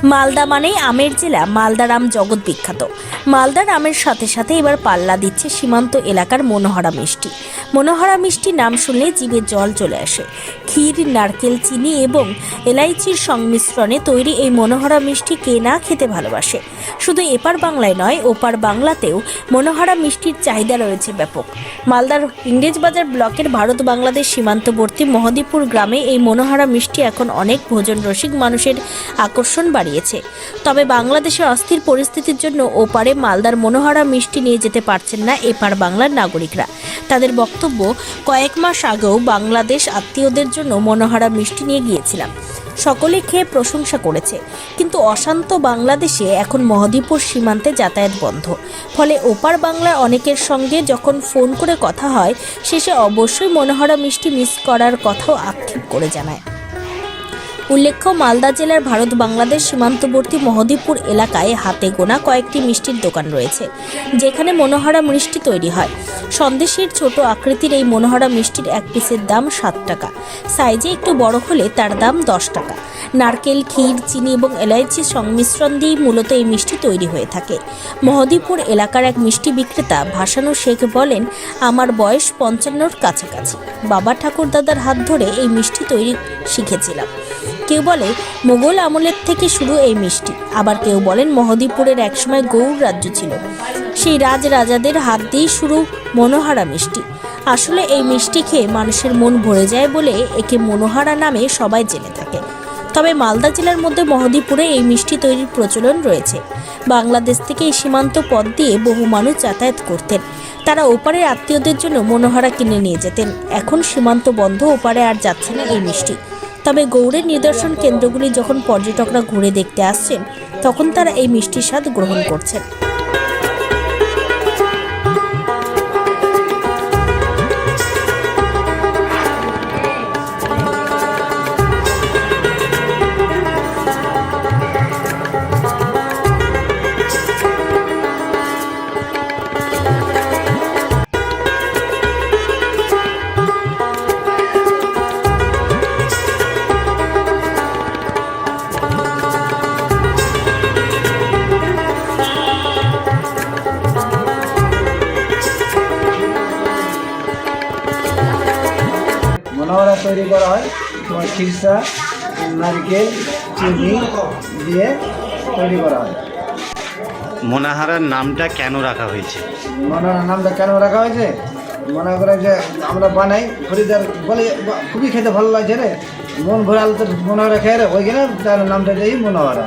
মালদা মানেই আমের জেলা। মালদার আম জগৎ বিখ্যাত। মালদার আমের সাথে সাথে এবার পাল্লা দিচ্ছে সীমান্ত এলাকার মনোহরা মিষ্টি। মনোহরা মিষ্টি নাম শুনলে জিভে জল চলে আসে। ক্ষীর, নারকেল, চিনি এবং এলাইচির সংমিশ্রণে তৈরি এই মনোহরা মিষ্টি কে না খেতে ভালোবাসে। শুধু এপার বাংলায় নয়, ওপার বাংলাতেও মনোহরা মিষ্টির চাহিদা রয়েছে ব্যাপক। মালদার ইংরেজবাজার ব্লকের ভারত বাংলাদেশ সীমান্তবর্তী মহদীপুর গ্রামে এই মনোহরা মিষ্টি এখন অনেক ভোজন রসিক মানুষের আকর্ষণ বাড়িয়েছে। তবে বাংলাদেশের অস্থির পরিস্থিতির জন্য ওপারে মালদার মনোহরা মিষ্টি নিয়ে যেতে পারছেন না এপার বাংলার নাগরিকরা। তাদের বক্তব্য, কয়েক মাস আগেও বাংলাদেশ আত্মীয়দের জন্য মনোহরা মিষ্টি নিয়ে গিয়েছিলাম, সকলে খেয়ে প্রশংসা করেছে, কিন্তু অশান্ত বাংলাদেশে এখন মহদীপুর সীমান্তে যাতায়াত বন্ধ। ফলে ওপার বাংলার অনেকের সঙ্গে যখন ফোন করে কথা হয়, শেষে অবশ্যই মনোহরা মিষ্টি মিস করার কথাও আক্ষেপ করে জানায়। উল্লেখ্য, মালদা জেলার ভারত বাংলাদেশ সীমান্তবর্তী মহদীপুর এলাকায় হাতে গোনা কয়েকটি মিষ্টির দোকান রয়েছে, যেখানে মনোহরা মিষ্টি তৈরি হয়। সন্দেশের ছোট আকৃতির এই মনোহরা মিষ্টির এক পিসের দাম 7 টাকা, সাইজে একটু বড় হলে তার দাম 10 টাকা। নারকেল, ক্ষীর, চিনি এবং এলাইচির সংমিশ্রণ দিয়েই মূলত এই মিষ্টি তৈরি হয়ে থাকে। মহদীপুর এলাকার এক মিষ্টি বিক্রেতা ভাসানু শেখ বলেন, আমার বয়স 55-র কাছাকাছি। বাবা ঠাকুরদাদার হাত ধরে এই মিষ্টি তৈরি শিখেছিলাম। কেউ বলে মোগল আমলের থেকে শুরু এই মিষ্টি, আবার কেউ বলেন মহদীপুরের একসময় গৌড় রাজ্য ছিল, সেই রাজাদের হাত দিয়েই শুরু মনোহরা মিষ্টি। আসলে এই মিষ্টি খেয়ে মানুষের মন ভরে যায় বলে একে মনোহরা নামে সবাই জেনে থাকে। তবে মালদা জেলার মধ্যে মহদীপুরে এই মিষ্টি তৈরির প্রচলন রয়েছে। বাংলাদেশ থেকে এই সীমান্ত পথ দিয়ে বহু মানুষ যাতায়াত করতেন। তারা ওপারের আত্মীয়দের জন্য মনোহরা কিনে নিয়ে যেতেন। এখন সীমান্ত বন্ধ, ওপারে আর যাচ্ছে না এই মিষ্টি। তবে গৌড়ের নিদর্শন কেন্দ্রগুলি যখন পর্যটকরা ঘুরে দেখতে আসছেন, তখন তারা এই মিষ্টির স্বাদ গ্রহণ করছেন। মনোহরা তৈরি করা হয় তোমার খিরসা, নারকেল, চিনি দিয়ে তৈরি করা হয়। মনোহরার নামটা কেন রাখা হয়েছে? মনোহরার নামটা কেন রাখা হয়েছে, মনে করে যে আমরা বানাই, খরিদার বলে খুবই খেতে ভালো লাগছে রে, মন ঘোরাল তো মনোহরা খেয়ে রে, ওই জন্য তার নামটা দিই মনোহরা।